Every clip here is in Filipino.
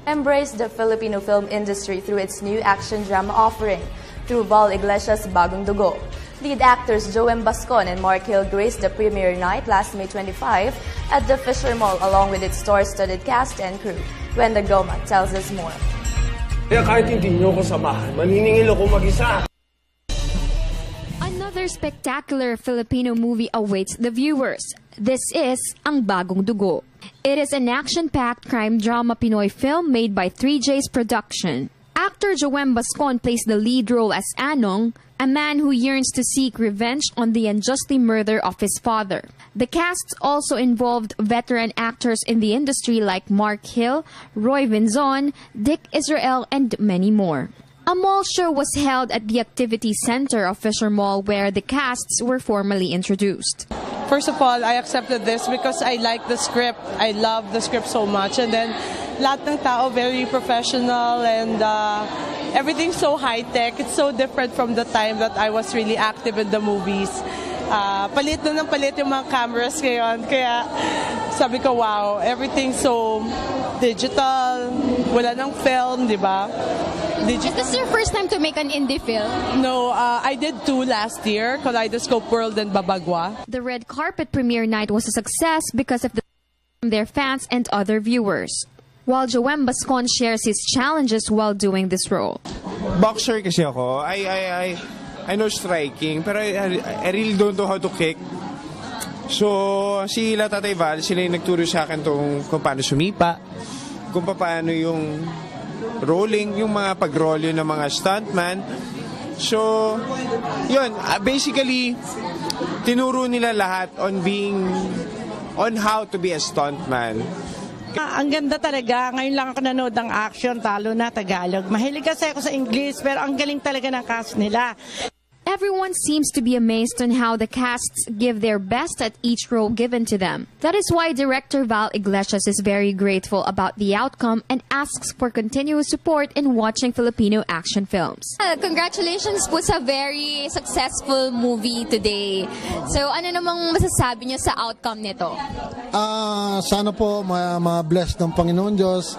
embraced the Filipino film industry through its new action drama offering, through Val Iglesias' Bagong Dugo. Lead actors Joem Bascon and Mark Hill graced the premiere night last May 25 at the Fisher Mall along with its star-studded cast and crew. Wenda Goma tells us more. Kaya kahit hindi nyo ko samahan, maniningil ako mag-isa. Another spectacular Filipino movie awaits the viewers. This is Ang Bagong Dugo. It is an action-packed crime drama Pinoy film made by 3J's production. Actor Joem Bascon plays the lead role as Anong, a man who yearns to seek revenge on the unjustly murder of his father. The cast also involved veteran actors in the industry like Mark Hill, Roy Vinzon, Dick Israel, and many more. A mall show was held at the Activity Center of Fisher Mall where the casts were formally introduced. First of all, I accepted this because I like the script. I love the script so much. And then, lahat ng tao very professional and everything's so high-tech. It's so different from the time that I was really active in the movies. Palit na ng palit yung mga cameras ngayon. Kaya sabi ko, wow, everything's so digital. Wala nang film, di ba? Is this your first time to make an indie film? No, I did 2 last year, Kaleidoscope World and Babagwa. The red carpet premiere night was a success because of their fans and other viewers. While Joem Bascon shares his challenges while doing this role. Boxer kasi ako. I know striking, pero I really don't know how to kick. So, sila Tatay Val, sila yung nagturo sa akin kung paano sumipa, kung paano yung rolling, yung mga pag-roll yun ng mga stuntman. So, yun, basically, tinuro nila lahat on how to be a stuntman. Ang ganda talaga. Ngayon lang ako nanood ng action, talo na Tagalog. Mahilig kasi ako sa English, pero ang galing talaga ng cast nila. Everyone seems to be amazed on how the casts give their best at each role given to them. That is why director Val Iglesias is very grateful about the outcome and asks for continuous support in watching Filipino action films. Congratulations po sa very successful movie today. So ano namang masasabi niyo sa outcome nito? Sana po ma-bless ng Panginoon Diyos,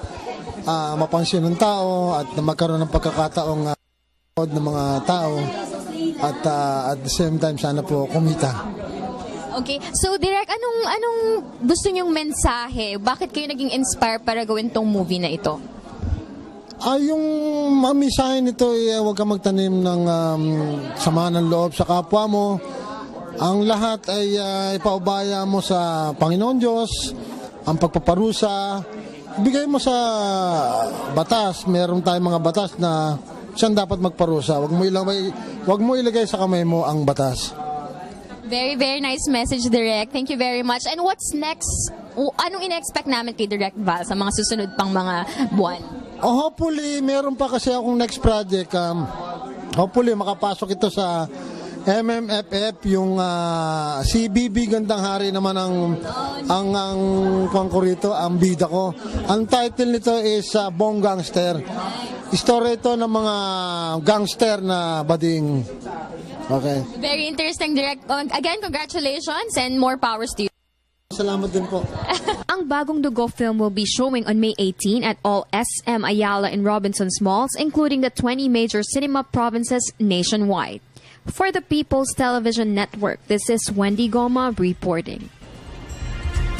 mapansyon ng tao at magkaroon ng pagkakataong ng mga tao. At at the same time, sana po kumita. Okay. So, Direk, anong gusto niyong mensahe? Bakit kayo naging inspire para gawin tong movie na ito? Yung mensahe nito, huwag ka magtanim ng sama ng loob sa kapwa mo. Ang lahat ay ipaubaya mo sa Panginoon Diyos, ang pagpaparusa. Ibigay mo sa batas. Meron tayong mga batas na siyang dapat magparusa. Wag mo ilagay sa kamay mo ang batas. Very, very nice message, Direk. Thank you very much. And what's next? Anong ina-expect namin kay Direk Val sa mga susunod pang mga buwan? Hopefully, meron pa kasi akong next project. Hopefully, makapasok ito sa MMFF, yung CBB Gandang Hari naman ang konkurito, ang bida ko. Ang title nito is Bong Gangster. Istorya ito ng mga gangster na bading. Okay. Very interesting, Direk. Again, congratulations and more powers to you. Salamat din po. Ang Bagong Dugo film will be showing on May 18 at all SM Ayala and Robinsons malls, including the 20 major cinema provinces nationwide. For the People's Television Network, this is Wendy Goma reporting.